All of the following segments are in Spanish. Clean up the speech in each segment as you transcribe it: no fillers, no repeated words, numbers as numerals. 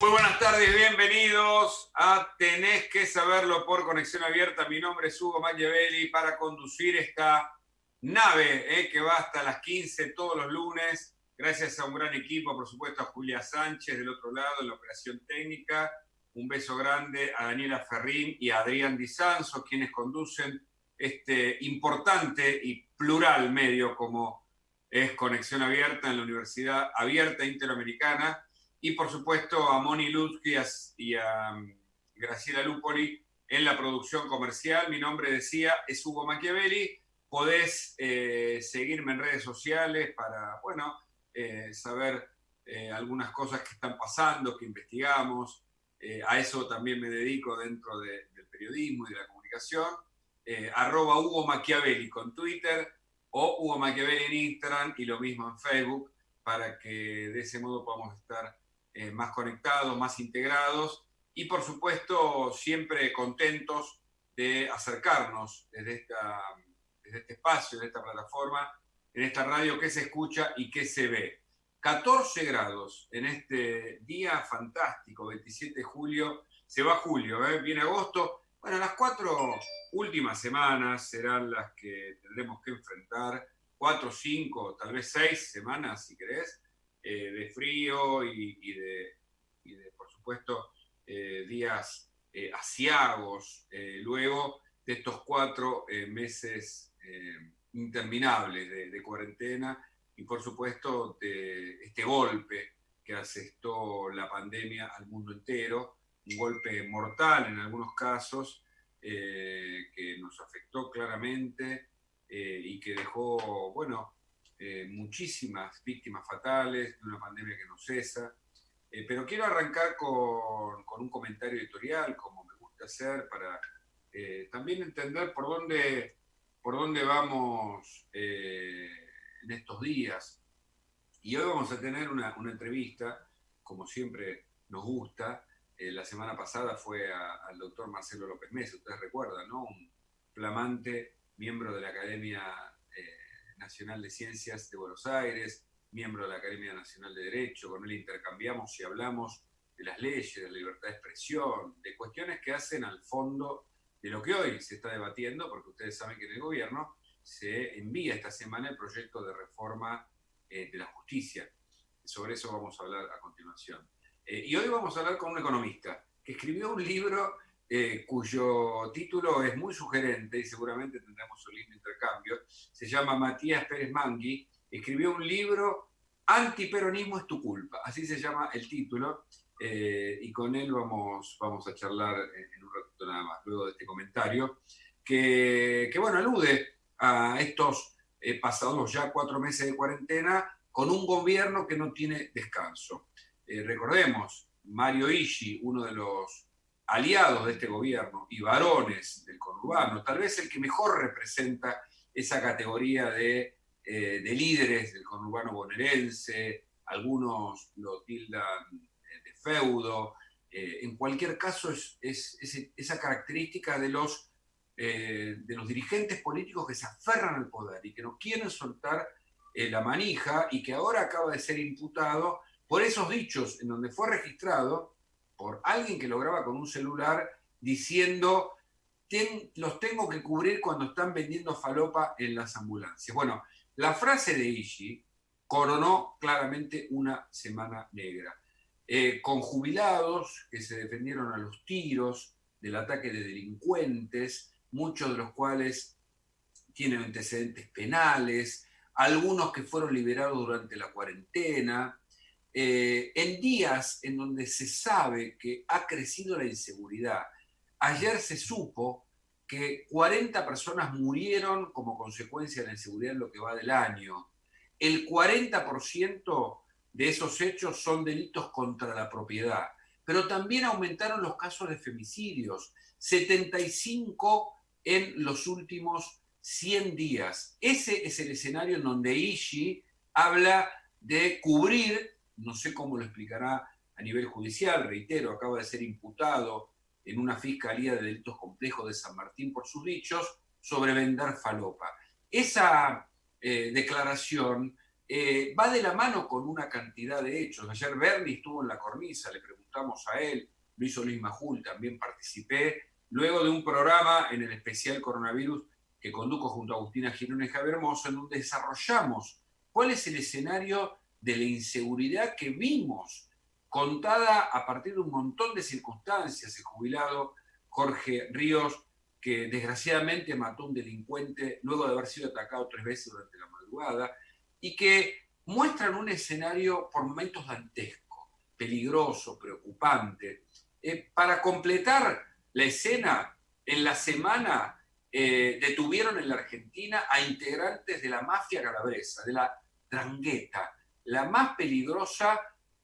Muy buenas tardes, bienvenidos a Tenés que saberlo por Conexión Abierta. Mi nombre es Hugo Machiavelli para conducir esta nave que va hasta las 15 todos los lunes. Gracias a un gran equipo, por supuesto a Julia Sánchez del otro lado en la operación técnica. Un beso grande a Daniela Ferrín y a Adrián Di Sanzo, quienes conducen este importante y plural medio como es Conexión Abierta en la Universidad Abierta Interamericana. Y por supuesto a Moni Lutzki y a Graciela Lupoli en la producción comercial. Mi nombre, decía, es Hugo Machiavelli. Podés seguirme en redes sociales para, bueno, saber algunas cosas que están pasando, que investigamos. A eso también me dedico dentro del periodismo y de la comunicación. @ Hugo Machiavelli con Twitter o Hugo Machiavelli en Instagram y lo mismo en Facebook, para que de ese modo podamos estar más conectados, más integrados y por supuesto siempre contentos de acercarnos desde este espacio, desde esta plataforma, en esta radio que se escucha y que se ve. 14 grados en este día fantástico, 27 de julio, se va julio, viene agosto. Bueno, las 4 últimas semanas serán las que tendremos que enfrentar, 4, 5, tal vez 6 semanas si querés, de frío y de, por supuesto, días aciagos, luego de estos 4 meses interminables de cuarentena y, por supuesto, de este golpe que asestó la pandemia al mundo entero, un golpe mortal en algunos casos, que nos afectó claramente y que dejó, bueno, muchísimas víctimas fatales de una pandemia que no cesa. Pero quiero arrancar con un comentario editorial, como me gusta hacer, para también entender por dónde vamos en estos días. Y hoy vamos a tener una entrevista, como siempre nos gusta. La semana pasada fue al doctor Marcelo López Mesa, ustedes recuerdan, ¿no? Un flamante miembro de la Academia Nacional de Ciencias de Buenos Aires, miembro de la Academia Nacional de Derecho. Con él intercambiamos y hablamos de las leyes, de la libertad de expresión, de cuestiones que hacen al fondo de lo que hoy se está debatiendo, porque ustedes saben que en el gobierno se envía esta semana el proyecto de reforma de la justicia. Sobre eso vamos a hablar a continuación. Y hoy vamos a hablar con un economista que escribió un libro cuyo título es muy sugerente y seguramente tendremos un lindo intercambio. Se llama Matías Pérez Mangui. Escribió un libro, Antiperonismo es tu culpa, así se llama el título, y con él vamos a charlar en un ratito nada más, luego de este comentario, que bueno, alude a estos pasados ya 4 meses de cuarentena con un gobierno que no tiene descanso. Recordemos, Mario Ishi, uno de los aliados de este gobierno y varones del conurbano, tal vez el que mejor representa esa categoría de líderes del conurbano bonaerense, algunos lo tildan de feudo. En cualquier caso, es esa característica de los dirigentes políticos que se aferran al poder y que no quieren soltar la manija, y que ahora acaba de ser imputado por esos dichos en donde fue registrado por alguien que lo graba con un celular diciendo: los tengo que cubrir cuando están vendiendo falopa en las ambulancias. Bueno, la frase de Ishi coronó claramente una semana negra, con jubilados que se defendieron a los tiros del ataque de delincuentes, muchos de los cuales tienen antecedentes penales, algunos que fueron liberados durante la cuarentena, en días en donde se sabe que ha crecido la inseguridad. Ayer se supo que 40 personas murieron como consecuencia de la inseguridad en lo que va del año. El 40% de esos hechos son delitos contra la propiedad, pero también aumentaron los casos de femicidios, 75 en los últimos 100 días. Ese es el escenario en donde Ishi habla de cubrir, no sé cómo lo explicará a nivel judicial, reitero, acaba de ser imputado en una fiscalía de delitos complejos de San Martín por sus dichos sobre vender falopa. Esa declaración va de la mano con una cantidad de hechos. Ayer Bernie estuvo en la cornisa, le preguntamos a él, lo hizo Luis Majul, también participé, luego de un programa en el especial coronavirus que condujo junto a Agustina Girones y Javier Hermoso, en donde desarrollamos cuál es el escenario de la inseguridad que vimos, contada a partir de un montón de circunstancias. El jubilado Jorge Ríos, que desgraciadamente mató a un delincuente luego de haber sido atacado 3 veces durante la madrugada, y que muestran un escenario por momentos dantesco, peligroso, preocupante. Para completar la escena, en la semana detuvieron en la Argentina a integrantes de la mafia calabresa, de la 'Ndrangheta, la más peligrosa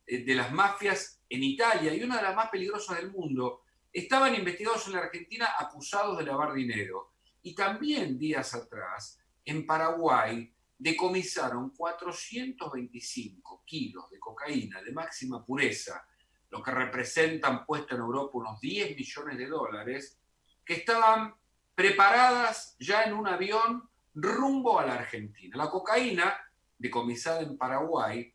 de las mafias en Italia y una de las más peligrosas del mundo. Estaban investigados en la Argentina acusados de lavar dinero. Y también días atrás, en Paraguay, decomisaron 425 kilos de cocaína de máxima pureza, lo que representan, puesto en Europa, unos 10 millones de dólares, que estaban preparadas ya en un avión rumbo a la Argentina. La cocaína, decomisada en Paraguay,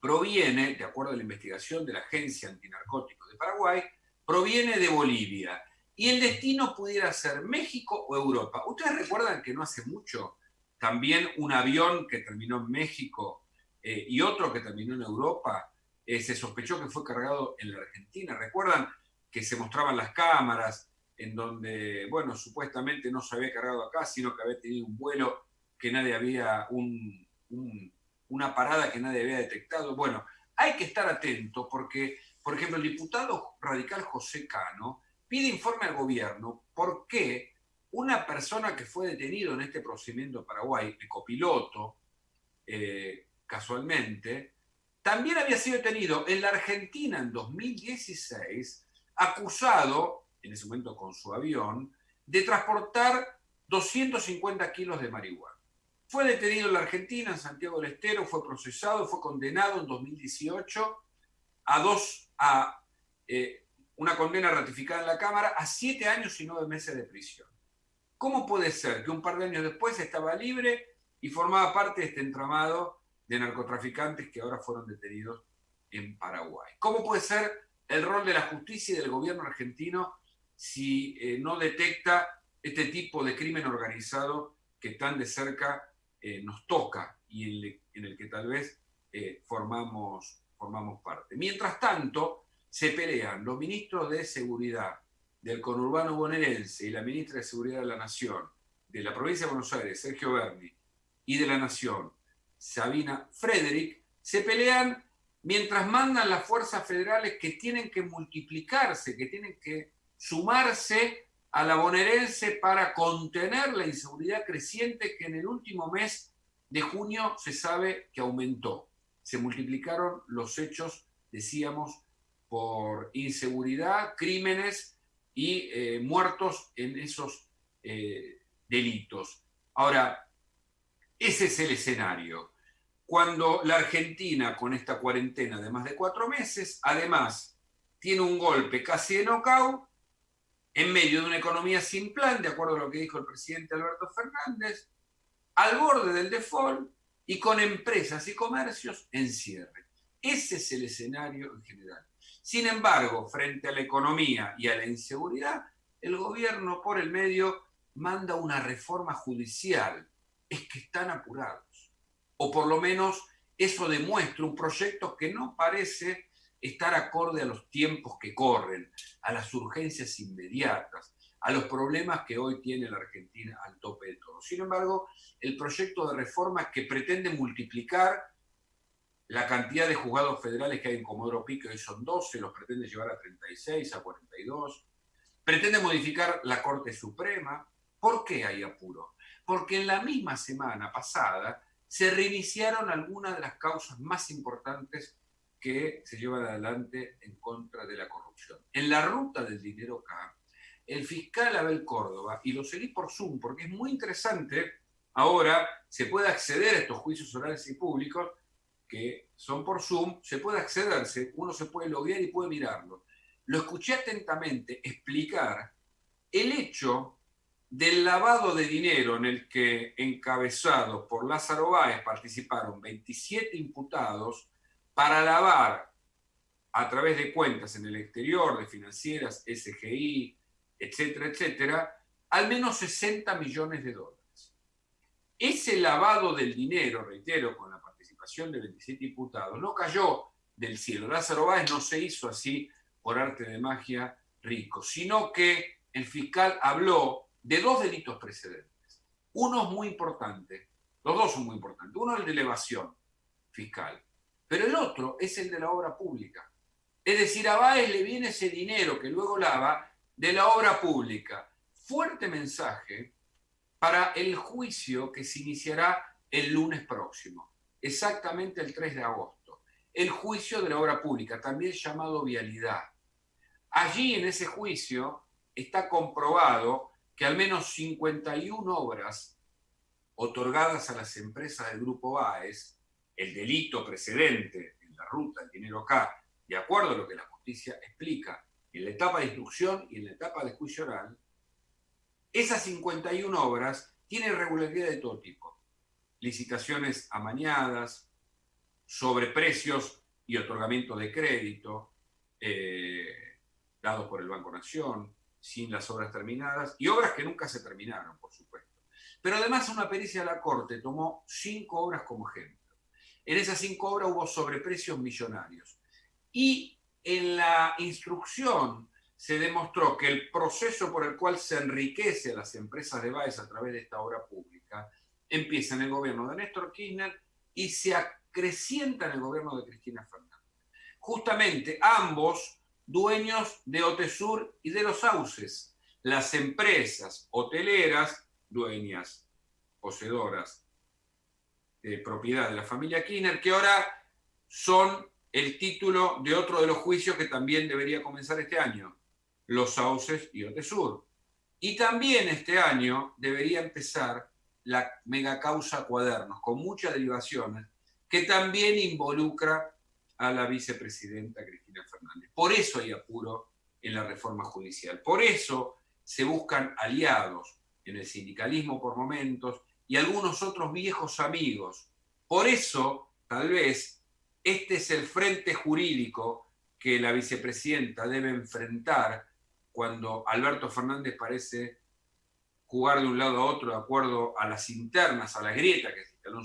proviene, de acuerdo a la investigación de la Agencia Antinarcóticos de Paraguay, proviene de Bolivia. Y el destino pudiera ser México o Europa. ¿Ustedes recuerdan que no hace mucho también un avión que terminó en México y otro que terminó en Europa se sospechó que fue cargado en la Argentina? ¿Recuerdan que se mostraban las cámaras en donde, bueno, supuestamente no se había cargado acá, sino que había tenido un vuelo que nadie había, una parada que nadie había detectado? Bueno, hay que estar atento porque, por ejemplo, el diputado radical José Cano pide informe al gobierno por qué una persona que fue detenido en este procedimiento en Paraguay, de copiloto, casualmente, también había sido detenido en la Argentina en 2016, acusado, en ese momento con su avión, de transportar 250 kilos de marihuana. Fue detenido en la Argentina, en Santiago del Estero, fue procesado, fue condenado en 2018 a una condena ratificada en la Cámara a 7 años y 9 meses de prisión. ¿Cómo puede ser que un par de años después estaba libre y formaba parte de este entramado de narcotraficantes que ahora fueron detenidos en Paraguay? ¿Cómo puede ser el rol de la justicia y del gobierno argentino si no detecta este tipo de crimen organizado que tan de cerca nos toca y en el que tal vez formamos parte? Mientras tanto, se pelean los ministros de Seguridad del conurbano bonaerense y la ministra de Seguridad de la Nación, de la provincia de Buenos Aires, Sergio Berni, y de la Nación, Sabina Frederick, se pelean mientras mandan las fuerzas federales que tienen que multiplicarse, que tienen que sumarse a la bonaerense para contener la inseguridad creciente que en el último mes de junio se sabe que aumentó. Se multiplicaron los hechos, decíamos, por inseguridad, crímenes y muertos en esos delitos. Ahora, ese es el escenario. Cuando la Argentina, con esta cuarentena de más de 4 meses, además tiene un golpe casi de knockout, en medio de una economía sin plan, de acuerdo a lo que dijo el presidente Alberto Fernández, al borde del default y con empresas y comercios en cierre. Ese es el escenario en general. Sin embargo, frente a la economía y a la inseguridad, el gobierno por el medio manda una reforma judicial. Es que están apurados. O por lo menos eso demuestra un proyecto que no parece estar acorde a los tiempos que corren, a las urgencias inmediatas, a los problemas que hoy tiene la Argentina al tope de todo. Sin embargo, el proyecto de reforma que pretende multiplicar la cantidad de juzgados federales que hay en Comodoro Pi, que hoy son 12, los pretende llevar a 36, a 42. Pretende modificar la Corte Suprema. ¿Por qué hay apuro? Porque en la misma semana pasada se reiniciaron algunas de las causas más importantes que se llevan adelante en contra de la corrupción. En la ruta del dinero acá, el fiscal Abel Córdoba, y lo seguí por Zoom porque es muy interesante, ahora se puede acceder a estos juicios orales y públicos que son por Zoom, se puede accederse, uno se puede loguear y puede mirarlo. Lo escuché atentamente explicar el hecho del lavado de dinero en el que, encabezado por Lázaro Báez, participaron 27 imputados para lavar a través de cuentas en el exterior, de financieras, SGI, etcétera, etcétera, al menos 60 millones de dólares. Ese lavado del dinero, reitero, con la participación de 27 imputados, no cayó del cielo. Lázaro Báez no se hizo así por arte de magia rico, sino que el fiscal habló de dos delitos precedentes. Uno es muy importante, los dos son muy importantes. Uno es el de elevación fiscal, pero el otro es el de la obra pública. Es decir, a Báez le viene ese dinero que luego lava de la obra pública. Fuerte mensaje para el juicio que se iniciará el lunes próximo, exactamente el 3 de agosto. El juicio de la obra pública, también llamado vialidad. Allí en ese juicio está comprobado que al menos 51 obras otorgadas a las empresas del Grupo Báez, el delito precedente en la ruta del dinero K, de acuerdo a lo que la justicia explica en la etapa de instrucción y en la etapa de juicio oral, esas 51 obras tienen irregularidad de todo tipo. Licitaciones amañadas, sobreprecios y otorgamiento de crédito, dados por el Banco Nación, sin las obras terminadas, y obras que nunca se terminaron, por supuesto. Pero además una pericia de la Corte tomó 5 obras como ejemplo. En esas 5 obras hubo sobreprecios millonarios. Y en la instrucción se demostró que el proceso por el cual se enriquece a las empresas de Báez a través de esta obra pública empieza en el gobierno de Néstor Kirchner y se acrecienta en el gobierno de Cristina Fernández. Justamente ambos dueños de Otesur y de Los Sauces, las empresas hoteleras, dueñas, poseedoras de propiedad de la familia Kirchner, que ahora son el título de otro de los juicios que también debería comenzar este año, Los Sauces y Otesur. Y también este año debería empezar la megacausa Cuadernos, con muchas derivaciones, que también involucra a la vicepresidenta Cristina Fernández. Por eso hay apuro en la reforma judicial. Por eso se buscan aliados en el sindicalismo por momentos y algunos otros viejos amigos. Por eso, tal vez, este es el frente jurídico que la vicepresidenta debe enfrentar cuando Alberto Fernández parece jugar de un lado a otro de acuerdo a las internas, a la grieta que se instaló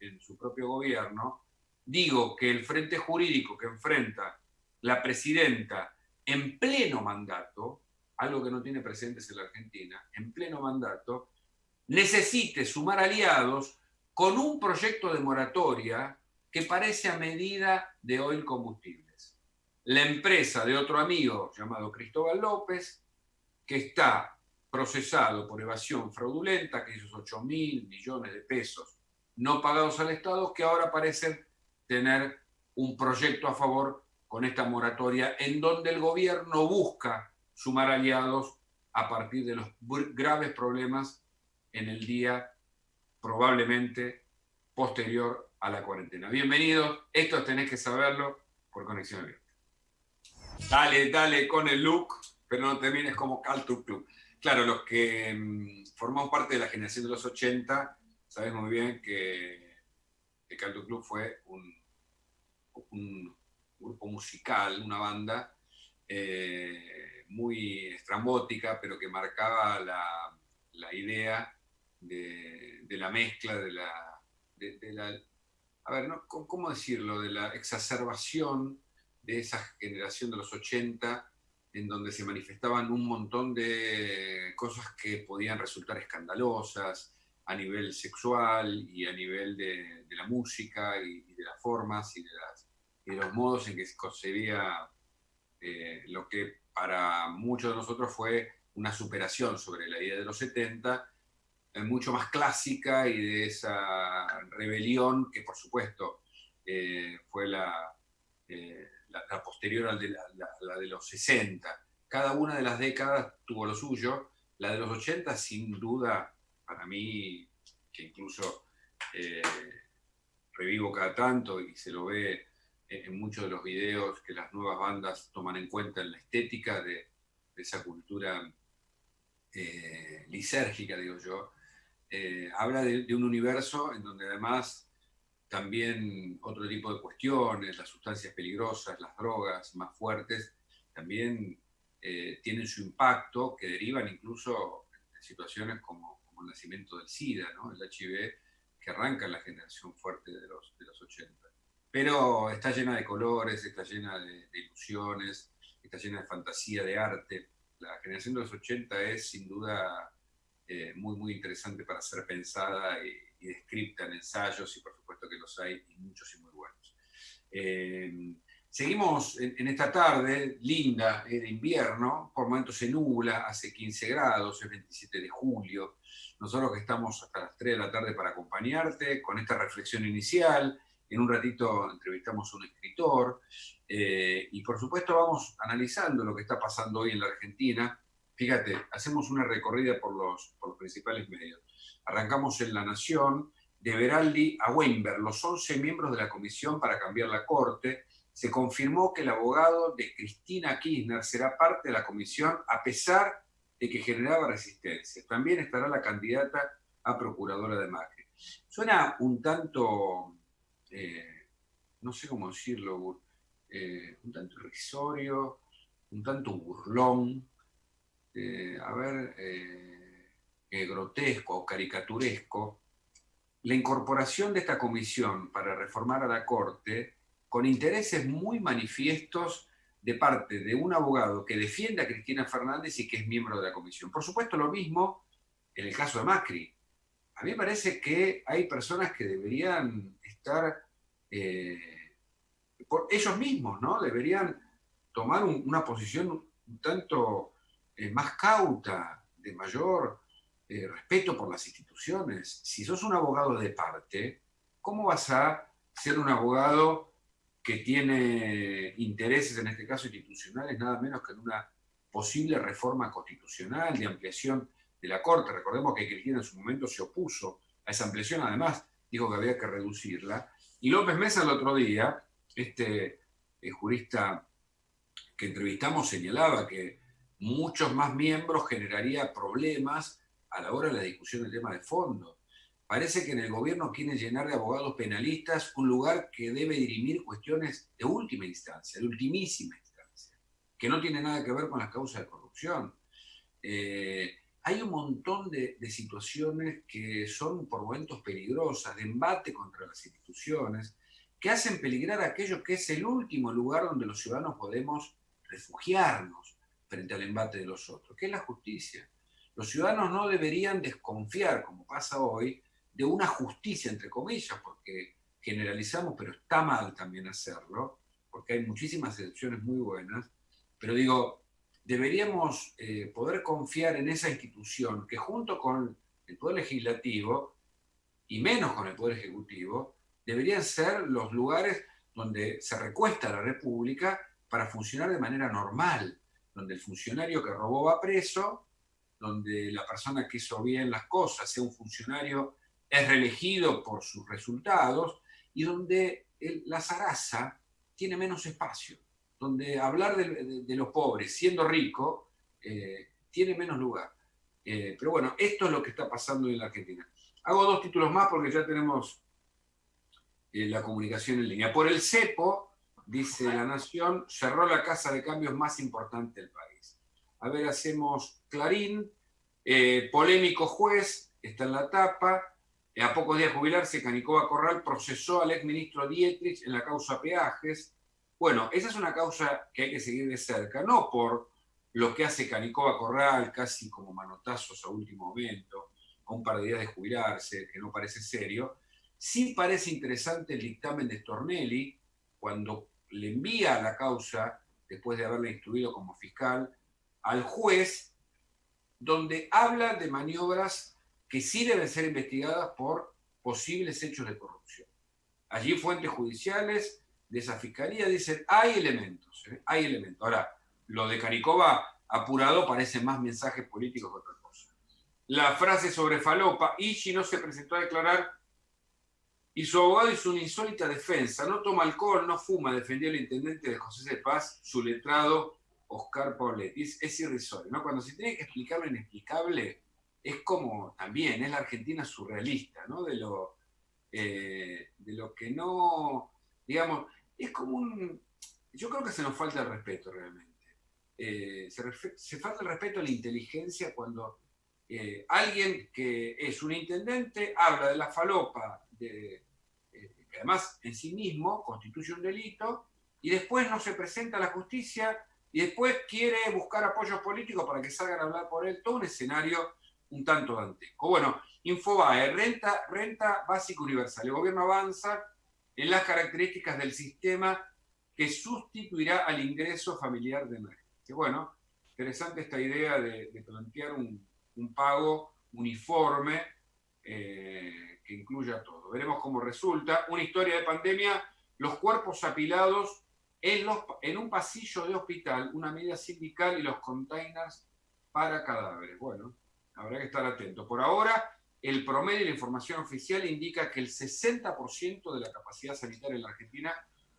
en su propio gobierno. Digo que el frente jurídico que enfrenta la presidenta en pleno mandato, algo que no tiene precedentes en la Argentina, en pleno mandato, necesite sumar aliados con un proyecto de moratoria que parece a medida de Oil Combustibles. La empresa de otro amigo llamado Cristóbal López, que está procesado por evasión fraudulenta, aquellos 8.000 millones de pesos no pagados al Estado, que ahora parecen tener un proyecto a favor con esta moratoria, en donde el gobierno busca sumar aliados a partir de los graves problemas en el día probablemente posterior a la cuarentena. Bienvenidos, esto tenés que saberlo por Conexión Abierta. Dale con el look, pero no termines como Culture Club. Claro, los que formamos parte de la generación de los 80, sabes muy bien que el Culture Club fue un grupo musical, una banda muy estrambótica, pero que marcaba la idea de la mezcla, de la a ver, ¿no? ¿Cómo decirlo? De la exacerbación de esa generación de los 80, en donde se manifestaban un montón de cosas que podían resultar escandalosas a nivel sexual y a nivel de la música y de las formas y de los modos en que se concebía lo que para muchos de nosotros fue una superación sobre la idea de los 70, mucho más clásica y de esa rebelión que por supuesto fue la posterior a la de los 60. Cada una de las décadas tuvo lo suyo. La de los 80 sin duda, para mí, que incluso revivo cada tanto y se lo ve en muchos de los videos que las nuevas bandas toman en cuenta en la estética de esa cultura lisérgica, digo yo, habla de un universo en donde además también otro tipo de cuestiones, las sustancias peligrosas, las drogas más fuertes, también tienen su impacto, que derivan incluso de situaciones como el nacimiento del SIDA, ¿no? El HIV, que arranca en la generación fuerte de los 80. Pero está llena de colores, está llena de ilusiones, está llena de fantasía, de arte. La generación de los 80 es sin duda muy, muy interesante para ser pensada y descripta en ensayos, y por supuesto que los hay, y muchos y muy buenos. Seguimos en esta tarde linda de invierno, por momentos se nubla, hace 15 grados, es 27 de julio. Nosotros que estamos hasta las 3 de la tarde para acompañarte con esta reflexión inicial. En un ratito entrevistamos a un escritor y por supuesto vamos analizando lo que está pasando hoy en la Argentina. Fíjate, hacemos una recorrida por los principales medios. Arrancamos en La Nación, de Veraldi a Weinberg, los 11 miembros de la comisión para cambiar la Corte. Se confirmó que el abogado de Cristina Kirchner será parte de la comisión a pesar de que generaba resistencia. También estará la candidata a procuradora de Macri. Suena un tanto, no sé cómo decirlo, un tanto irrisorio, un tanto burlón, grotesco o caricaturesco, la incorporación de esta comisión para reformar a la Corte con intereses muy manifiestos de parte de un abogado que defiende a Cristina Fernández y que es miembro de la comisión. Por supuesto, lo mismo en el caso de Macri. A mí me parece que hay personas que deberían estar por ellos mismos, ¿no? Deberían tomar una posición un tanto más cauta, de mayor respeto por las instituciones. Si sos un abogado de parte, ¿cómo vas a ser un abogado que tiene intereses, en este caso institucionales, nada menos que en una posible reforma constitucional de ampliación de la Corte? Recordemos que Cristina en su momento se opuso a esa ampliación, además dijo que había que reducirla. Y López Mesa el otro día, este jurista que entrevistamos, señalaba que muchos más miembros generaría problemas a la hora de la discusión del tema de fondo. Parece que en el gobierno quieren llenar de abogados penalistas un lugar que debe dirimir cuestiones de última instancia, de ultimísima instancia, que no tiene nada que ver con las causas de corrupción. Hay un montón de situaciones que son por momentos peligrosas, de embate contra las instituciones, que hacen peligrar aquello que es el último lugar donde los ciudadanos podemos refugiarnos frente al embate de los otros, que es la justicia. Los ciudadanos no deberían desconfiar, como pasa hoy, de una justicia, entre comillas, porque generalizamos, pero está mal también hacerlo, porque hay muchísimas excepciones muy buenas, pero digo, deberíamos poder confiar en esa institución que junto con el Poder Legislativo, y menos con el Poder Ejecutivo, deberían ser los lugares donde se recuesta la República para funcionar de manera normal, donde el funcionario que robó va preso, donde la persona que hizo bien las cosas, sea un funcionario, es reelegido por sus resultados, y donde la zaraza tiene menos espacio, donde hablar de los pobres siendo rico tiene menos lugar. Pero bueno, esto es lo que está pasando en la Argentina. Hago 2 títulos más porque ya tenemos la comunicación en línea. Por el cepo, dice La Nación, cerró la casa de cambios más importante del país. A ver, hacemos Clarín, polémico juez, está en la tapa. A pocos días de jubilarse, Canicova Corral procesó al exministro Dietrich en la causa peajes. Bueno, esa es una causa que hay que seguir de cerca, no por lo que hace Canicova Corral, casi como manotazos a último momento, a un par de días de jubilarse, que no parece serio. Sí parece interesante el dictamen de Stornelli, cuando le envía la causa, después de haberla instruido como fiscal, al juez, donde habla de maniobras que sí deben ser investigadas por posibles hechos de corrupción. Allí fuentes judiciales de esa fiscalía dicen, hay elementos, hay elementos. Ahora, lo de Canicova apurado parece más mensajes políticos que otra cosa. La frase sobre Falopa, Igi no se presentó a declarar y su abogado hizo una insólita defensa. No toma alcohol, no fuma, defendió el intendente de José de Paz, su letrado Oscar Pauletti, es irrisorio, ¿no? Cuando se tiene que explicar lo inexplicable, es como también, es la Argentina surrealista, ¿no? De lo que no, digamos, es como un... Yo creo que se nos falta el respeto realmente. Se falta el respeto a la inteligencia cuando alguien que es un intendente habla de la falopa, que además en sí mismo constituye un delito, y después no se presenta a la justicia, y después quiere buscar apoyos políticos para que salgan a hablar por él, todo un escenario un tanto dantesco. Bueno, Infobae, renta básica universal. El gobierno avanza en las características del sistema que sustituirá al ingreso familiar de emergencia. Bueno, interesante esta idea de plantear un pago uniforme que incluya todo. Veremos cómo resulta. Una historia de pandemia, los cuerpos apilados en un pasillo de hospital, una medida sindical y los containers para cadáveres. Bueno, habrá que estar atento. Por ahora, el promedio de la información oficial indica que el 60% de la capacidad sanitaria en la Argentina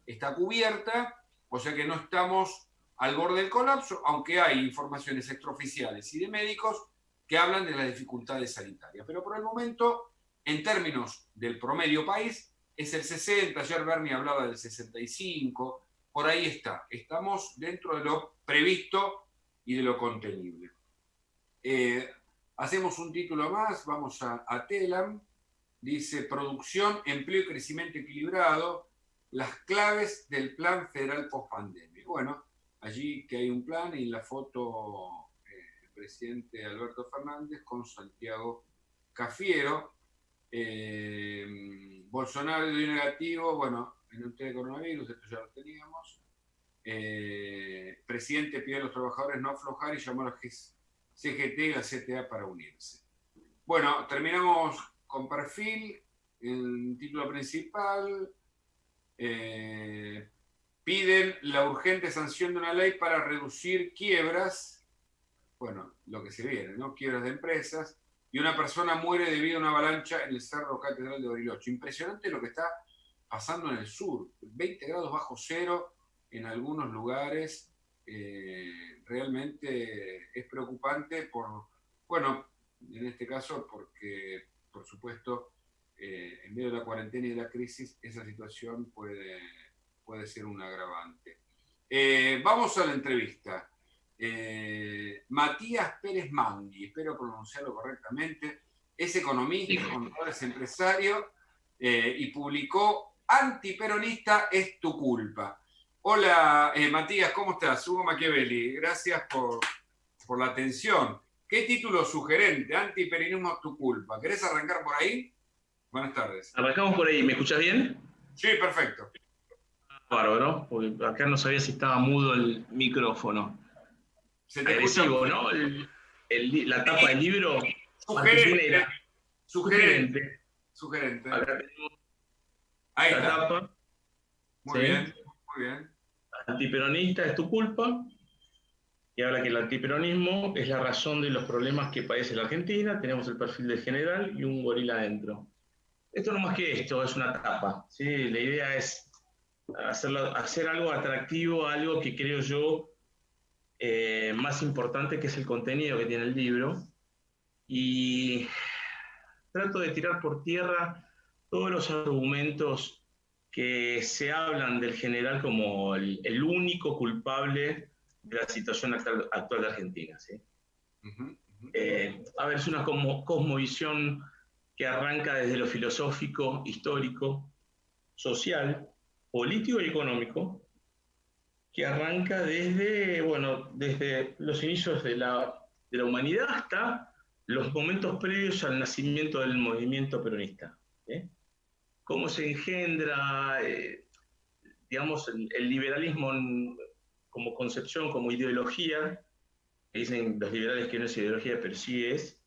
está cubierta, o sea que no estamos al borde del colapso, aunque hay informaciones extraoficiales y de médicos que hablan de las dificultades sanitarias. Pero por el momento, en términos del promedio país, es el 60, ayer Bernie hablaba del 65, por ahí está. Estamos dentro de lo previsto y de lo contenible. Hacemos un título más, vamos a Telam, dice producción, empleo y crecimiento equilibrado, las claves del plan federal post-pandemia. Bueno, allí que hay un plan y en la foto el presidente Alberto Fernández con Santiago Cafiero. Bolsonaro dio negativo, bueno, en un test de coronavirus, esto ya lo teníamos. Presidente pide a los trabajadores no aflojar y llamó a los CGT y la CTA para unirse. Bueno, terminamos con Perfil, el título principal. Piden la urgente sanción de una ley para reducir quiebras, bueno, lo que se viene, ¿no? Quiebras de empresas, y una persona muere debido a una avalancha en el Cerro Catedral de Bariloche. Impresionante lo que está pasando en el sur, 20 grados bajo cero en algunos lugares, realmente es preocupante bueno, en este caso porque, por supuesto, en medio de la cuarentena y de la crisis, esa situación puede ser un agravante. Vamos a la entrevista. Matías Pérez Mangui, espero pronunciarlo correctamente, es economista, contador, es empresario y publicó Antiperonista es tu culpa. Hola Matías, ¿cómo estás? Hugo Machiavelli, gracias por la atención. ¿Qué título sugerente? Antiperonismo es tu culpa. ¿Querés arrancar por ahí? Buenas tardes. Arrancamos por ahí, ¿me escuchás bien? Sí, perfecto. Bárbaro, porque acá no sabía si estaba mudo el micrófono. Se te agresivo, escucha. ¿no? La tapa del libro. Sugerente. Sugerente. Sugerente. Acá tenemos Ahí la está. tapa. Muy ¿sí? bien, muy bien. Antiperonista es tu culpa. Y habla que el antiperonismo es la razón de los problemas que padece la Argentina. Tenemos el perfil del general y un gorila adentro. Esto no más que esto, es una tapa. ¿sí? La idea es hacer algo atractivo, algo que creo yo más importante, que es el contenido que tiene el libro. Y trato de tirar por tierra todos los argumentos que se hablan del general como el único culpable de la situación actual de Argentina. ¿sí? A ver, es una cosmovisión que arranca desde lo filosófico, histórico, social, político y económico, que arranca desde los inicios de la humanidad hasta los momentos previos al nacimiento del movimiento peronista. Cómo se engendra, digamos, el liberalismo como concepción, como ideología, que dicen los liberales que no es ideología, pero sí es,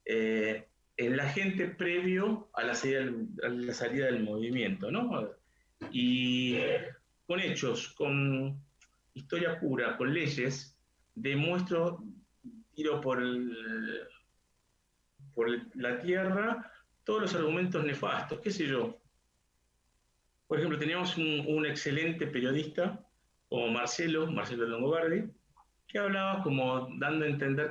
en la gente previo a la salida del movimiento, ¿no? Y con hechos, con historia pura, con leyes, demuestro, tiro por la tierra todos los argumentos nefastos, qué sé yo. Por ejemplo, teníamos un excelente periodista como Marcelo Longobardi, que hablaba como dando a entender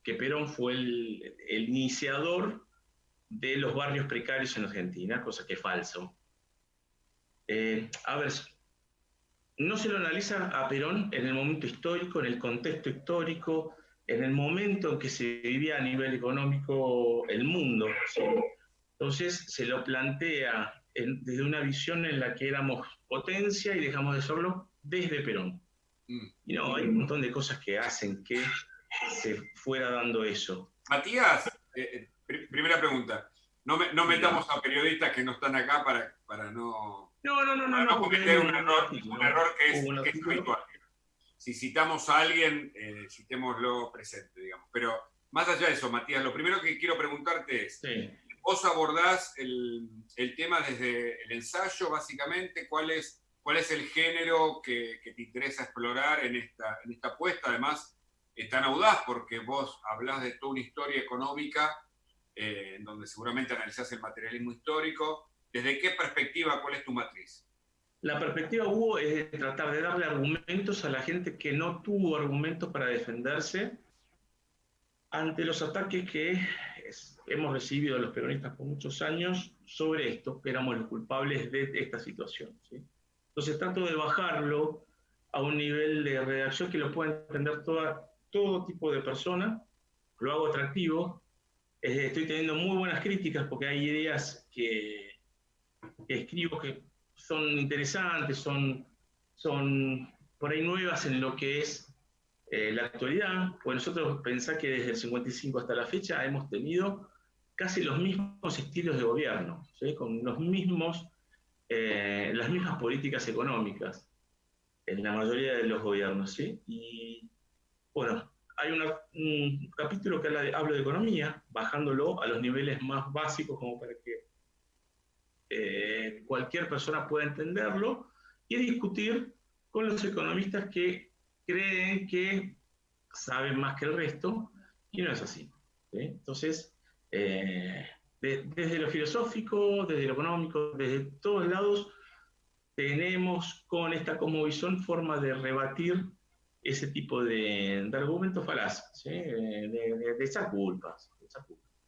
que Perón fue el iniciador de los barrios precarios en Argentina, cosa que es falso. A ver, no se lo analiza a Perón en el momento histórico, en el contexto histórico, en el momento en que se vivía a nivel económico el mundo, ¿sí? Entonces se lo plantea desde una visión en la que éramos potencia y dejamos de serlo desde Perón. Y no, hay un montón de cosas que hacen que se fuera dando eso. Matías, primera pregunta. No metamos a periodistas que no están acá para no cometer un error que es habitual. Si citamos a alguien, citémoslo presente, digamos. Pero más allá de eso, Matías, lo primero que quiero preguntarte es, sí. Vos abordás el tema desde el ensayo, básicamente, ¿cuál es el género que te interesa explorar en esta apuesta? Además, es tan audaz porque vos hablás de toda una historia económica en donde seguramente analizás el materialismo histórico. ¿Desde qué perspectiva, cuál es tu matriz? La perspectiva, Hugo, es de tratar de darle argumentos a la gente que no tuvo argumentos para defenderse ante los ataques que hemos recibido los peronistas por muchos años sobre esto, que éramos los culpables de esta situación, ¿sí? Entonces trato de bajarlo a un nivel de redacción que lo pueda entender todo tipo de persona, lo hago atractivo, estoy teniendo muy buenas críticas porque hay ideas que escribo que son interesantes, son por ahí nuevas en lo que es la actualidad, pues nosotros pensá que desde el 55 hasta la fecha hemos tenido casi los mismos estilos de gobierno, ¿sí? Con las mismas políticas económicas en la mayoría de los gobiernos, ¿sí? Y bueno, hay un capítulo que habla de economía, bajándolo a los niveles más básicos como para que cualquier persona pueda entenderlo y discutir con los economistas que creen que saben más que el resto, y no es así, ¿sí? Entonces, desde lo filosófico, desde lo económico, desde todos lados, tenemos con esta cosmovisión forma de rebatir ese tipo de argumentos falaces, ¿sí? de echar culpas.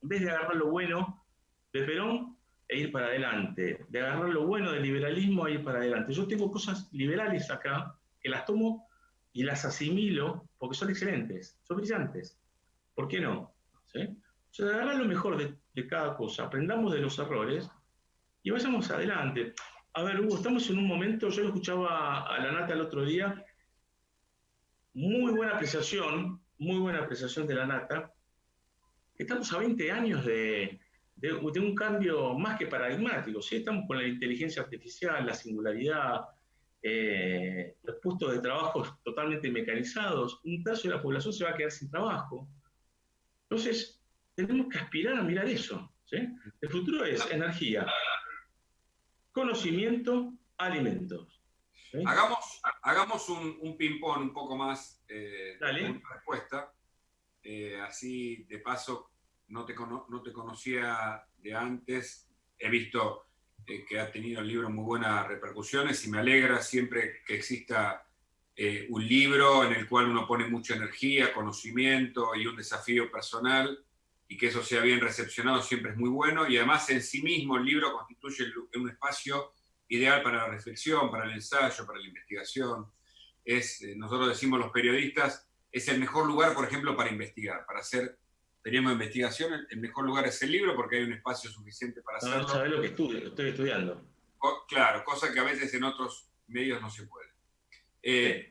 En vez de agarrar lo bueno de Perón e ir para adelante, de agarrar lo bueno del liberalismo e ir para adelante. Yo tengo cosas liberales acá que las tomo y las asimilo porque son excelentes, son brillantes. ¿Por qué no? ¿Sí? O sea, agarrar lo mejor de cada cosa, aprendamos de los errores y vayamos adelante. A ver, Hugo, estamos en un momento, yo lo escuchaba a la Nata el otro día, muy buena apreciación de la Nata. Estamos a 20 años de un cambio más que paradigmático, ¿sí? Estamos con la inteligencia artificial, la singularidad, los puestos de trabajo totalmente mecanizados, un tercio de la población se va a quedar sin trabajo. Entonces, tenemos que aspirar a mirar eso, ¿sí? El futuro es energía, conocimiento, alimentos. ¿Sí? Hagamos un ping-pong un poco más de respuesta. Así, de paso, no te conocía de antes. He visto que ha tenido el libro muy buenas repercusiones y me alegra siempre que exista un libro en el cual uno pone mucha energía, conocimiento y un desafío personal, y que eso sea bien recepcionado siempre es muy bueno. Y además en sí mismo el libro constituye un espacio ideal para la reflexión, para el ensayo, para la investigación. Nosotros decimos los periodistas, es el mejor lugar, por ejemplo, para investigar, para hacer periodismo de investigación. El mejor lugar es el libro porque hay un espacio suficiente para hacerlo. No sabés lo que estoy estudiando. Claro, cosa que a veces en otros medios no se puede. Sí.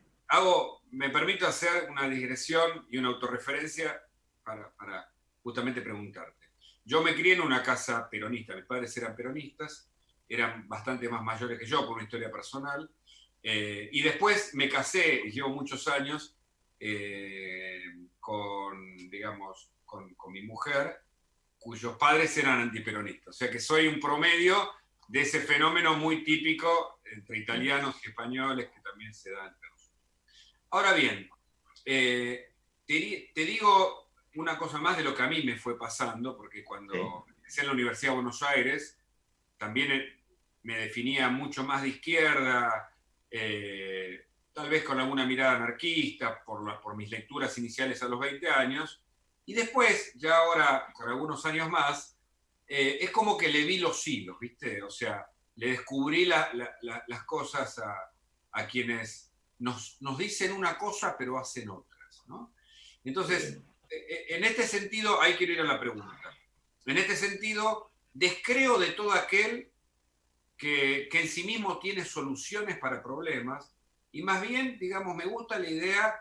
Me permito hacer una digresión y una autorreferencia para justamente preguntarte. Yo me crié en una casa peronista, mis padres eran peronistas, eran bastante más mayores que yo por una historia personal, y después me casé, y llevo muchos años, con mi mujer, cuyos padres eran antiperonistas. O sea que soy un promedio de ese fenómeno muy típico entre italianos y españoles que también se da entre nosotros. Ahora bien, te digo una cosa más de lo que a mí me fue pasando, porque cuando empecé en la Universidad de Buenos Aires, también me definía mucho más de izquierda, tal vez con alguna mirada anarquista, por mis lecturas iniciales a los 20 años, y después, ya ahora, con algunos años más, es como que le vi los hilos, ¿viste? O sea, le descubrí las cosas a quienes nos dicen una cosa pero hacen otras, ¿no? Entonces, en este sentido, ahí quiero ir a la pregunta. En este sentido, descreo de todo aquel que en sí mismo tiene soluciones para problemas y más bien, digamos, me gusta la idea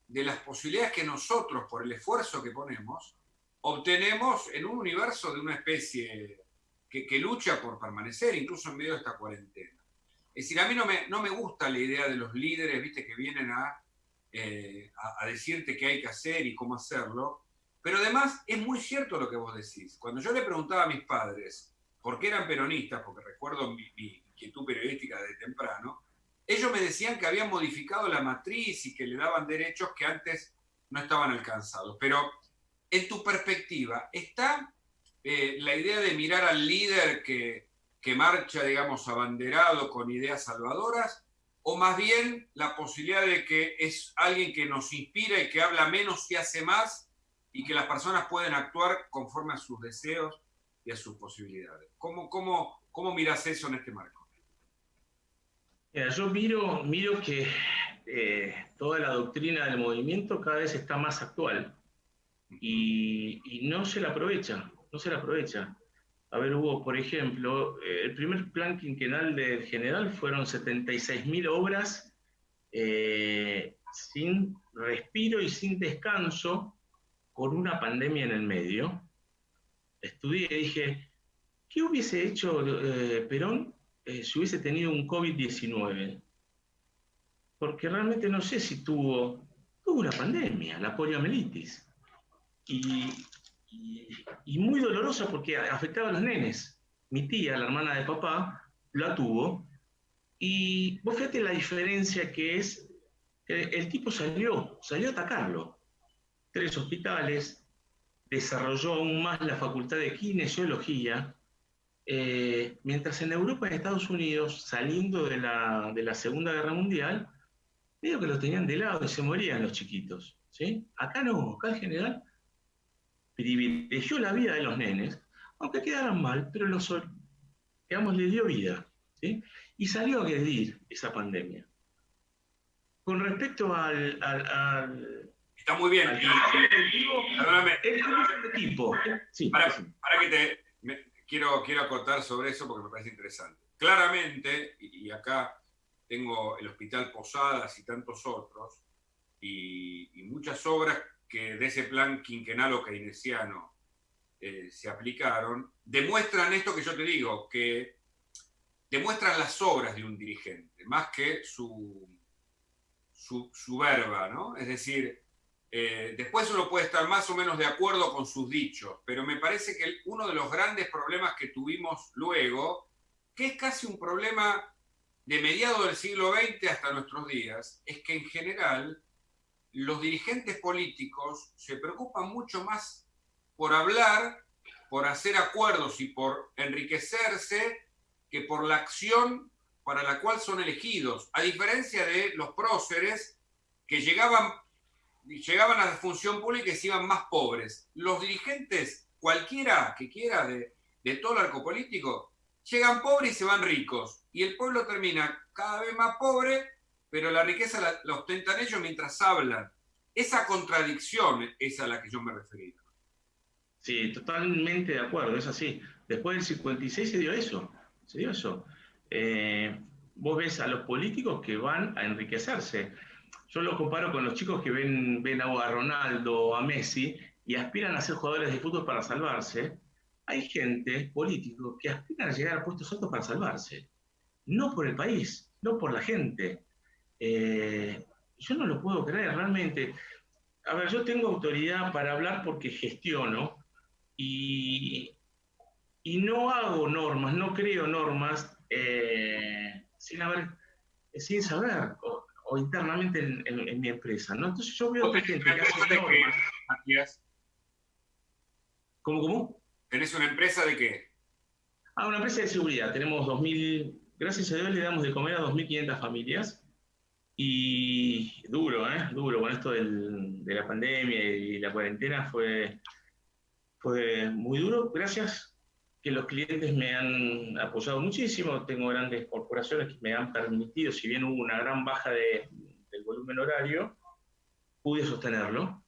de las posibilidades que nosotros, por el esfuerzo que ponemos, obtenemos en un universo de una especie que lucha por permanecer, incluso en medio de esta cuarentena. Es decir, a mí no me gusta la idea de los líderes, viste, que vienen a decirte qué hay que hacer y cómo hacerlo, pero además es muy cierto lo que vos decís. Cuando yo le preguntaba a mis padres por qué eran peronistas, porque recuerdo mi inquietud periodística desde temprano, ellos me decían que habían modificado la matriz y que le daban derechos que antes no estaban alcanzados. Pero en tu perspectiva, ¿está la idea de mirar al líder que marcha, digamos, abanderado con ideas salvadoras? ¿O más bien la posibilidad de que es alguien que nos inspira y que habla menos y hace más y que las personas pueden actuar conforme a sus deseos y a sus posibilidades? ¿Cómo miras eso en este marco? Mira, yo miro que toda la doctrina del movimiento cada vez está más actual y no se la aprovecha, no se la aprovecha. A ver, hubo, por ejemplo, el primer plan quinquenal del general fueron 76.000 obras sin respiro y sin descanso con una pandemia en el medio. Estudié y dije, ¿qué hubiese hecho Perón si hubiese tenido un COVID-19? Porque realmente no sé si tuvo una pandemia, la poliomielitis. Y, y muy dolorosa porque afectaba a los nenes. Mi tía, la hermana de papá, la tuvo. Y vos fíjate la diferencia que es, el tipo salió a atacarlo. 3 hospitales, desarrolló aún más la facultad de kinesiología, mientras en Europa y en Estados Unidos, saliendo de la Segunda Guerra Mundial, digo que los tenían de lado y se morían los chiquitos. ¿Sí? Acá no, acá el general privilegió la vida de los nenes, aunque quedaran mal, pero digamos, le dio vida. ¿Sí? Y salió a agredir esa pandemia. Con respecto Está muy bien. Perdóname. El equipo. Sí, para que quiero acotar sobre eso porque me parece interesante. Claramente, y acá tengo el Hospital Posadas y tantos otros, y muchas obras que de ese plan quinquenal o keynesiano se aplicaron, demuestran esto que yo te digo, que demuestran las obras de un dirigente, más que su verba, ¿no? Es decir, después uno puede estar más o menos de acuerdo con sus dichos, pero me parece que uno de los grandes problemas que tuvimos luego, que es casi un problema de mediados del siglo XX hasta nuestros días, es que en general los dirigentes políticos se preocupan mucho más por hablar, por hacer acuerdos y por enriquecerse, que por la acción para la cual son elegidos, a diferencia de los próceres que llegaban a la función pública y se iban más pobres. Los dirigentes, cualquiera que quiera de todo el arco político, llegan pobres y se van ricos. Y el pueblo termina cada vez más pobre, pero la riqueza la ostentan ellos mientras hablan. Esa contradicción es a la que yo me refería. Sí, totalmente de acuerdo, es así. Después del 56 se dio eso, vos ves a los políticos que van a enriquecerse. Yo lo comparo con los chicos que ven a Ronaldo o a Messi y aspiran a ser jugadores de fútbol para salvarse. Hay gente, políticos, que aspiran a llegar a puestos altos para salvarse. No por el país, no por la gente. Yo no lo puedo creer, realmente. A ver, yo tengo autoridad para hablar porque gestiono y no hago normas, no creo normas sin saber o internamente en mi empresa, ¿no? Entonces yo veo que gente que hace normas. Matías. ¿Cómo? ¿Tenés una empresa de qué? Una empresa de seguridad. Tenemos 2.000, gracias a Dios le damos de comer a 2.500 familias. Y duro, ¿eh? Duro, con esto de la pandemia y la cuarentena fue muy duro. Gracias que los clientes me han apoyado muchísimo. Tengo grandes corporaciones que me han permitido, si bien hubo una gran baja del volumen horario, pude sostenerlo.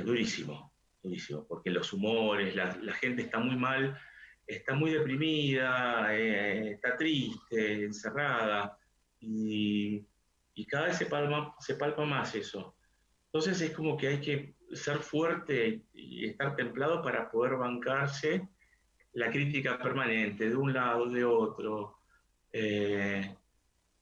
Durísimo, durísimo, porque los humores, la gente está muy mal, está muy deprimida, está triste, encerrada, y, y cada vez se palpa más eso. Entonces es como que hay que ser fuerte y estar templado para poder bancarse la crítica permanente de un lado, de otro. Eh,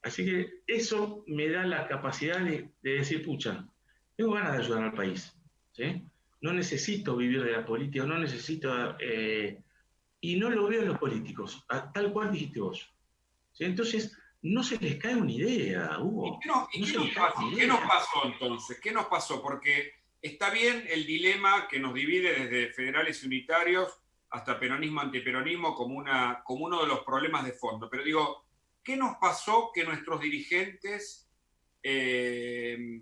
Así que eso me da la capacidad de decir, pucha, tengo ganas de ayudar al país, ¿sí? No necesito vivir de la política, no necesito... y no lo veo en los políticos, tal cual dijiste vos. ¿Sí? Entonces, no se les cae una idea, ¿Y Hugo. qué No se nos les cae pasó? una ¿Qué nos idea. pasó entonces? ¿Qué nos pasó? Porque está bien el dilema que nos divide desde federales y unitarios hasta peronismo, antiperonismo como uno de los problemas de fondo. Pero digo, ¿qué nos pasó que nuestros dirigentes, en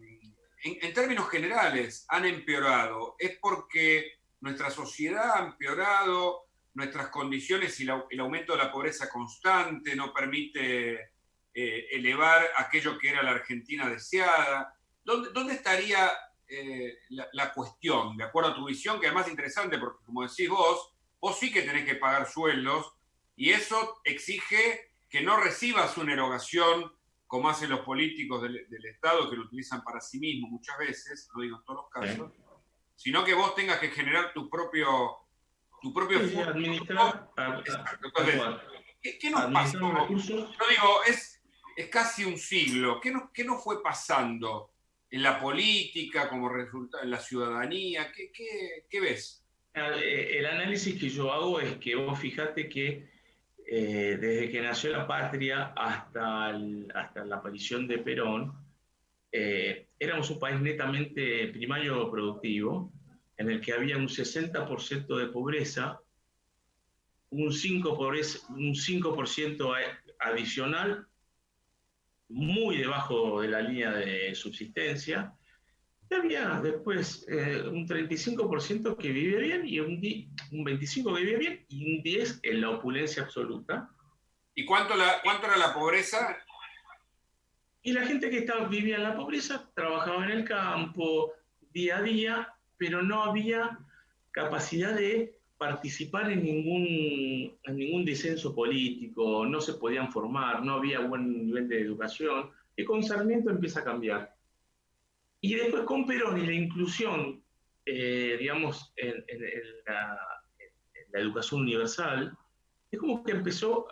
términos generales, han empeorado? ¿Es porque nuestra sociedad ha empeorado, nuestras condiciones y el aumento de la pobreza constante no permite elevar aquello que era la Argentina deseada? ¿Dónde estaría la cuestión, de acuerdo a tu visión, que además es interesante porque, como decís vos sí que tenés que pagar sueldos y eso exige que no recibas una erogación como hacen los políticos del Estado, que lo utilizan para sí mismos muchas veces, no digo en todos los ¿Sí? casos, sino que vos tengas que generar tu propio Sí, sí, fútbol. administrar, Exacto. tal Entonces, cual. ¿qué nos pasó? Administrar los recursos. Yo digo, es casi un siglo. ¿Qué nos fue pasando en la política, como resultado en la ciudadanía? ¿Qué ves? El análisis que yo hago es que vos fijate que desde que nació la patria hasta la aparición de Perón, éramos un país netamente primario productivo, en el que había un 60% de pobreza, un 5% adicional, muy debajo de la línea de subsistencia, y había después un 35% que vivía bien y un 25% que vivía bien y un 10% en la opulencia absoluta. ¿Y cuánto era la pobreza? Y la gente que vivía en la pobreza trabajaba en el campo día a día, pero no había capacidad de participar en ningún disenso político, no se podían formar, no había buen nivel de educación, y con Sarmiento empieza a cambiar. Y después con Perón y la inclusión, digamos, en la educación universal, es como que empezó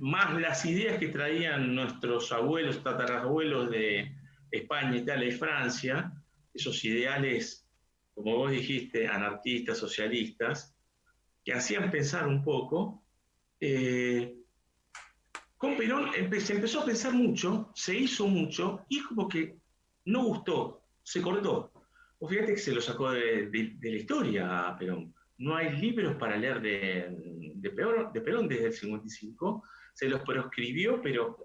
más las ideas que traían nuestros abuelos, tatarabuelos de España, Italia y Francia, esos ideales, como vos dijiste, anarquistas, socialistas, que hacían pensar un poco. eh, con Perón se empezó a pensar mucho, se hizo mucho, y es como que no gustó, se cortó. O fíjate que se lo sacó de la historia a Perón. No hay libros para leer de Perón desde el 55, se los proscribió, pero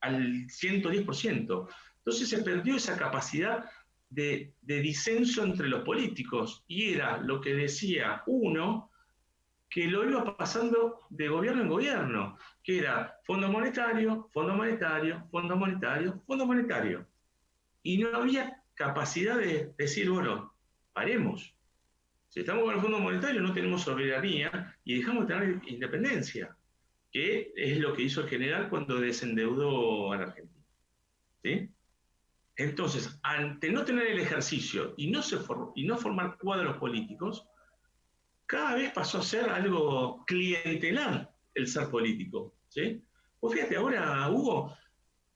al 110%. Entonces se perdió esa capacidad de disenso entre los políticos, y era lo que decía uno, que lo iba pasando de gobierno en gobierno, que era Fondo Monetario, Fondo Monetario, Fondo Monetario, Fondo Monetario. Y no había capacidad de decir, bueno, paremos. Si estamos con el Fondo Monetario no tenemos soberanía y dejamos de tener independencia, que es lo que hizo el general cuando desendeudó a la Argentina. ¿Sí? Entonces, ante no tener el ejercicio y no formar cuadros políticos, cada vez pasó a ser algo clientelar el ser político. ¿Sí? Pues fíjate, ahora, Hugo,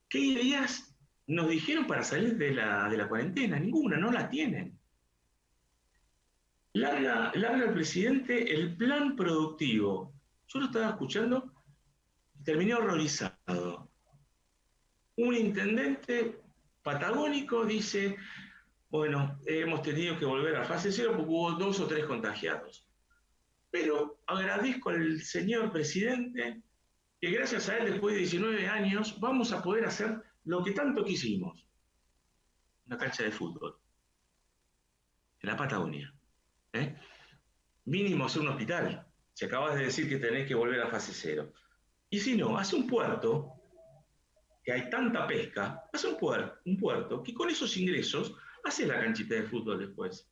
¿qué ideas nos dijeron para salir de la cuarentena? Ninguna, no la tienen. Larga el presidente el plan productivo. Yo lo estaba escuchando y terminé horrorizado. Un intendente patagónico dice, bueno, hemos tenido que volver a fase cero porque hubo 2 o 3 contagiados. Pero agradezco al señor presidente que gracias a él, después de 19 años, vamos a poder hacer lo que tanto quisimos, una cancha de fútbol, en la Patagonia. ¿Eh? Mínimo hacer un hospital. Si acabas de decir que tenés que volver a fase cero. Y si no, hace un puerto, que hay tanta pesca, hace un puerto que con esos ingresos hace la canchita de fútbol después.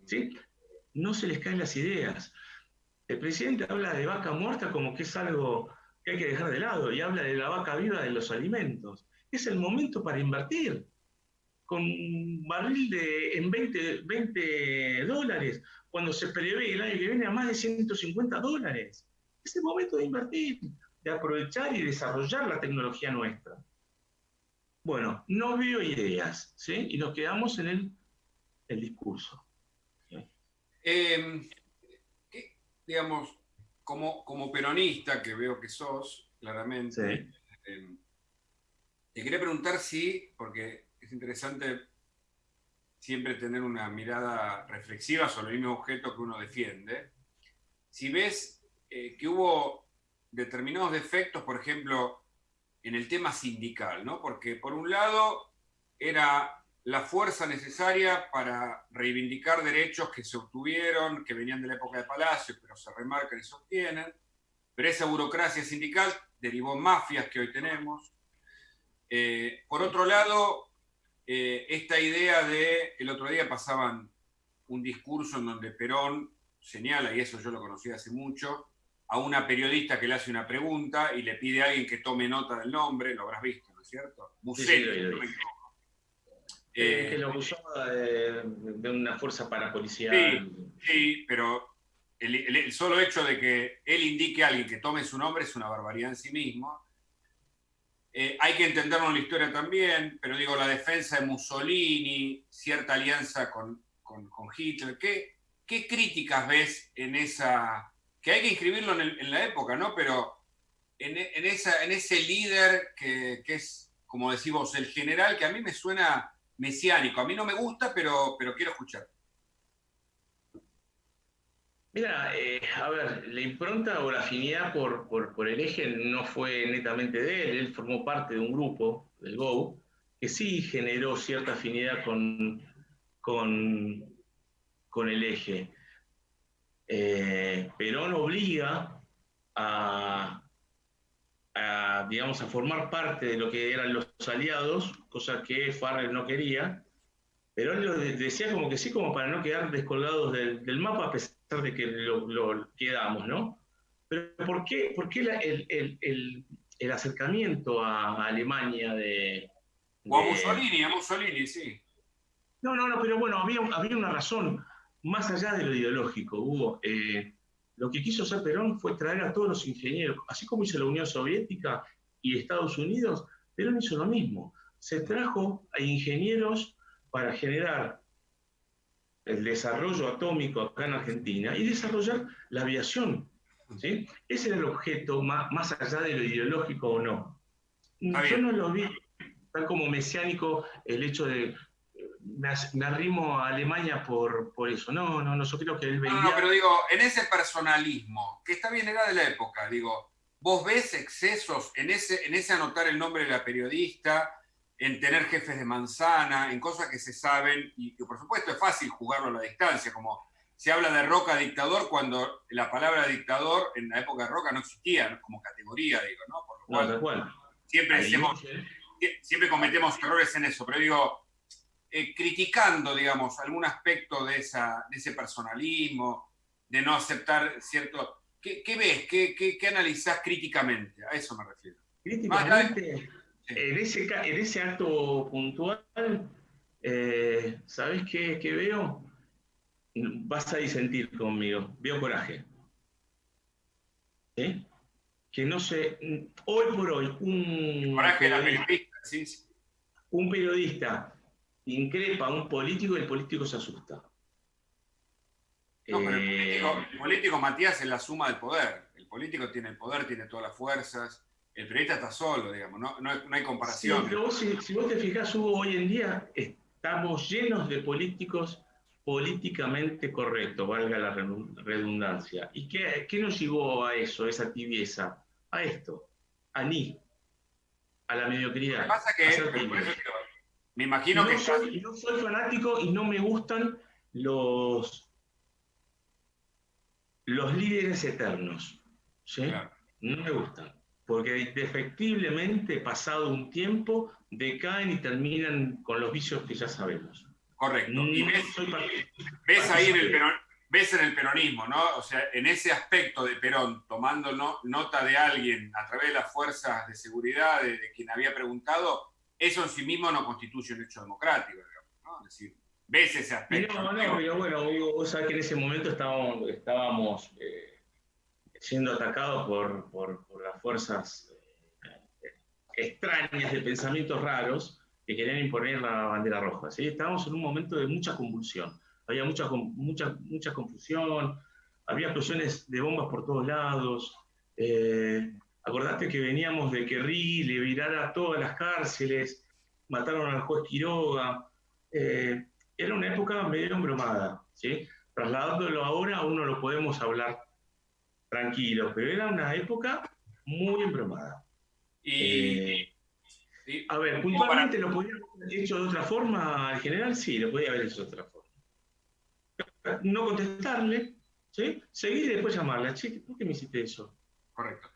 ¿Sí? No se les caen las ideas. El presidente habla de vaca muerta como que es algo que hay que dejar de lado y habla de la vaca viva de los alimentos. Es el momento para invertir. Con un barril en 20 dólares, cuando se prevé el año que viene a más de $150. Es el momento de invertir, de aprovechar y desarrollar la tecnología nuestra. Bueno, no veo ideas, ¿sí? Y nos quedamos en el discurso. Digamos, como peronista, que veo que sos, claramente, Sí. te quería preguntar si, porque es interesante siempre tener una mirada reflexiva sobre el mismo objeto que uno defiende, si ves que hubo determinados defectos, por ejemplo, en el tema sindical, ¿no? Porque por un lado era la fuerza necesaria para reivindicar derechos que se obtuvieron, que venían de la época de Palacio, pero se remarcan y se obtienen, pero esa burocracia sindical derivó en mafias que hoy tenemos. Por otro lado, esta idea de, el otro día pasaban un discurso en donde Perón señala, y eso yo lo conocí hace mucho, a una periodista que le hace una pregunta y le pide a alguien que tome nota del nombre, lo habrás visto, ¿no es cierto? Bussetti, Sí, lo que lo usaba de una fuerza parapolicial. Sí, pero el solo hecho de que él indique a alguien que tome su nombre es una barbaridad en sí mismo. Hay que entenderlo en la historia también, pero digo, la defensa de Mussolini, cierta alianza con Hitler, ¿qué críticas ves en esa, que hay que inscribirlo en la época, ¿no? Pero en ese líder que es, como decís vos, el general, que a mí me suena mesiánico, a mí no me gusta, pero quiero escuchar. Mira, a ver, la impronta o la afinidad por el eje no fue netamente de él. Él formó parte de un grupo, del GO, que sí generó cierta afinidad con, con el eje. Perón obliga a, digamos, a formar parte de lo que eran los aliados, cosa que Farrell no quería. Perón lo decía como que sí, como para no quedar descolgados del mapa, a pesar de que lo quedamos, ¿no? Pero ¿por qué el acercamiento a Alemania O de... A Mussolini, sí. No, pero bueno, había una razón más allá de lo ideológico, Hugo. Lo que quiso hacer Perón fue traer a todos los ingenieros, así como hizo la Unión Soviética y Estados Unidos, Perón hizo lo mismo. Se trajo a ingenieros para generar el desarrollo atómico acá en Argentina y desarrollar la aviación. ¿Sí? Ese era el objeto, más allá de lo ideológico o no. Está Yo bien. no lo vi tan como mesiánico el hecho de me arrimo a Alemania por eso. No, yo creo que él No, pero veía... digo, en ese personalismo, que está bien, era de la época, digo, vos ves excesos en ese anotar el nombre de la periodista, en tener jefes de manzana, en cosas que se saben, y que por supuesto es fácil jugarlo a la distancia, como se habla de Roca dictador cuando la palabra dictador en la época de Roca no existía, ¿no? Como categoría, digo, ¿no? Por lo No, cual tal cual. siempre Ahí decimos, Echel, siempre cometemos errores en eso, pero digo, criticando, digamos, algún aspecto de ese personalismo, de no aceptar cierto... ¿Qué ves? ¿Qué analizás críticamente? A eso me refiero. Más allá de... críticamente, Sí. en ese acto puntual, ¿sabes qué veo? Vas a disentir conmigo. Veo coraje. ¿Sí? Que no sé, hoy por hoy, Coraje de la periodista, ¿sí? un periodista increpa a un político y el político se asusta. No, pero Eh, el político, Matías, es la suma del poder. El político tiene el poder, tiene todas las fuerzas. El periodista está solo, digamos, no hay sí, comparación. pero si vos te fijás, Hugo, hoy en día estamos llenos de políticos políticamente correctos, valga la redundancia. ¿Y qué nos llevó a eso, esa tibieza? A esto, a a la Lo que mediocridad, pasa a que, ser por eso tímido. me imagino que estás... No soy fanático y no me gustan los líderes eternos, ¿sí? Claro, No me gustan, porque indefectiblemente, pasado un tiempo, decaen y terminan con los vicios que ya sabemos. correcto. Y No soy ves ahí en partícipe. ves en el peronismo, ¿no? O sea, en ese aspecto de Perón, tomando nota de alguien a través de las fuerzas de seguridad, de quien había preguntado, eso en sí mismo no constituye un hecho democrático, digamos, ¿no? Es decir, ves ese Y aspecto. no, pero bueno, Hugo, vos sabés que en ese momento estábamos siendo atacados por las fuerzas extrañas de pensamientos raros que querían imponer la bandera roja. ¿Sí? Estábamos en un momento de mucha convulsión, había mucha confusión, había explosiones de bombas por todos lados. Acordate que veníamos de que Rí le virara todas las cárceles, mataron al juez Quiroga. Era una época medio embromada, ¿sí? Trasladándolo ahora, uno lo podemos hablar tranquilo, pero era una época muy embromada. Y, Eh, y a ver, como para, puntualmente lo podía haber hecho de otra forma al general, sí, lo podía haber hecho de otra forma. No contestarle, ¿sí? Seguir y después llamarla. Che, ¿por qué me hiciste eso? correcto.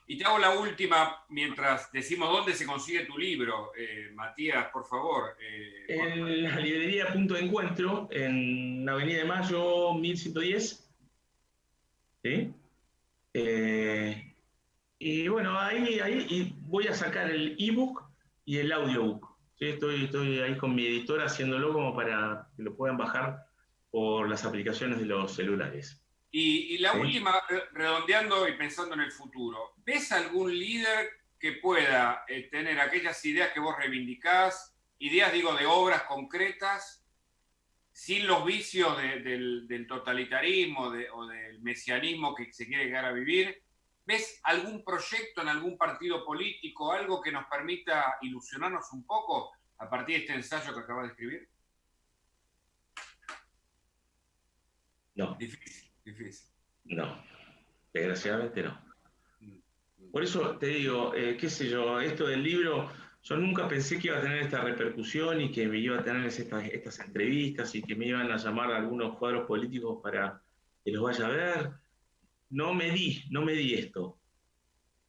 Y te hago la última mientras decimos dónde se consigue tu libro, Matías, por favor. En la librería Punto de Encuentro, en Avenida de Mayo 1110, ¿sí? Eh, y bueno, ahí y voy a sacar el ebook y el audiobook. ¿Sí? Estoy ahí con mi editora haciéndolo como para que lo puedan bajar por las aplicaciones de los celulares. Y la ¿Sí? última, redondeando y pensando en el futuro, ¿ves algún líder que pueda tener aquellas ideas que vos reivindicás, ideas, digo, de obras concretas, sin los vicios del totalitarismo o del mesianismo que se quiere llegar a vivir? ¿Ves algún proyecto en algún partido político, algo que nos permita ilusionarnos un poco a partir de este ensayo que acabas de escribir? No, Difícil, difícil. no, desgraciadamente no. Mm, mm. Por eso te digo, qué sé yo, esto del libro, yo nunca pensé que iba a tener esta repercusión y que me iba a tener estas entrevistas y que me iban a llamar a algunos cuadros políticos para que los vaya a ver. No me di esto.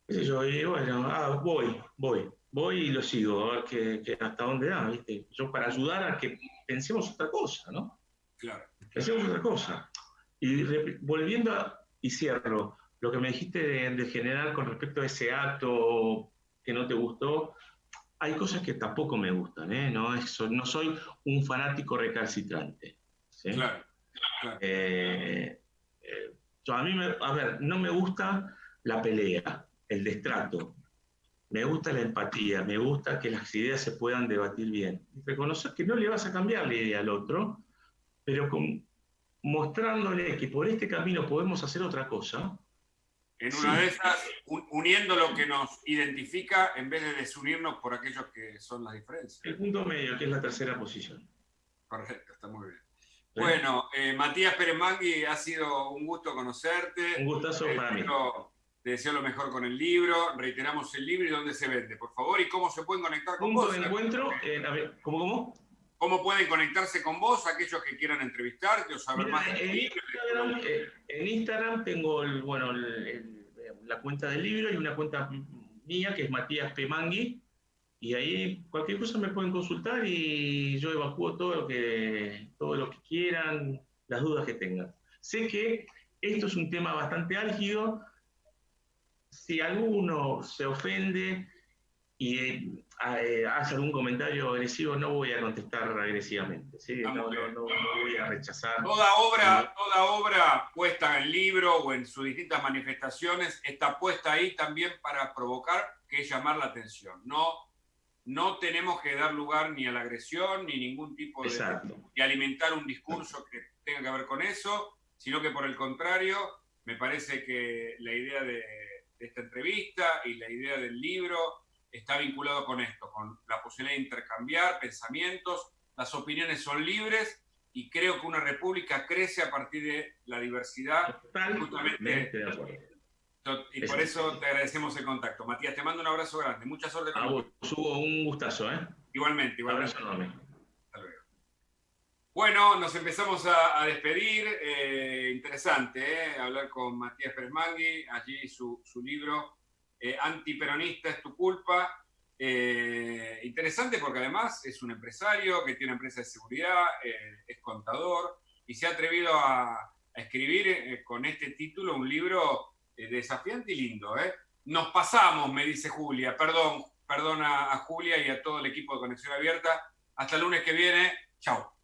Qué sé yo, y bueno, voy y lo sigo, a ver hasta dónde da, ¿viste? Yo para ayudar a que pensemos otra cosa, ¿no? Claro, claro. Pensemos otra cosa. Y volviendo y cierro, lo que me dijiste de general con respecto a ese acto que no te gustó, hay cosas que tampoco me gustan, ¿eh? No soy un fanático recalcitrante, ¿sí? Claro, claro. Eh, a mí, a ver, no me gusta la pelea, el destrato, me gusta la empatía, me gusta que las ideas se puedan debatir bien. Reconocer que no le vas a cambiar la idea al otro, pero mostrándole que por este camino podemos hacer otra cosa, En una de sí, esas, uniendo lo que nos identifica en vez de desunirnos por aquellos que son las diferencias. el punto medio, que es la tercera posición. Correcto, está muy bien. ¿Sí? Bueno, Matías Pérez Mangui, ha sido un gusto Un conocerte. gustazo para mí. Te deseo lo mejor con el libro. Reiteramos el libro y dónde se vende, por favor, y cómo se pueden conectar con Punto vos. de encuentro, a ver, ¿cómo? ¿Cómo pueden conectarse con vos aquellos que quieran entrevistarte o saber Mira, más del libro? En Instagram tengo la cuenta del libro y una cuenta mía que es Matías P. Mangui, y ahí cualquier cosa me pueden consultar y yo evacúo todo lo que quieran, las dudas que tengan. Sé que esto es un tema bastante álgido. Si alguno se ofende y hace algún comentario agresivo, no voy a contestar agresivamente, ¿sí? No voy a rechazar. Toda obra puesta en libro o en sus distintas manifestaciones está puesta ahí también para provocar, que es llamar la atención. No tenemos que dar lugar ni a la agresión ni ningún tipo de alimentar un discurso que tenga que ver con eso, sino que por el contrario, me parece que la idea de esta entrevista y la idea del libro está vinculado con esto, con la posibilidad de intercambiar pensamientos. Las opiniones son libres y creo que una república crece a partir de la diversidad. Totalmente de acuerdo. Y por eso te agradecemos el contacto. Matías, te mando un abrazo grande. Mucha suerte con A vos, Hugo, un gustazo, ¿eh? Igualmente, Un igualmente. abrazo enorme. Hasta luego. Bueno, nos empezamos a despedir. Interesante, hablar con Matías Pérez Mangui. Allí su libro, Antiperonista es tu culpa. Interesante porque además es un empresario que tiene una empresa de seguridad, es contador y se ha atrevido a escribir con este título un libro desafiante y lindo. Nos pasamos, me dice Julia. Perdón a Julia y a todo el equipo de Conexión Abierta. Hasta el lunes que viene. Chao.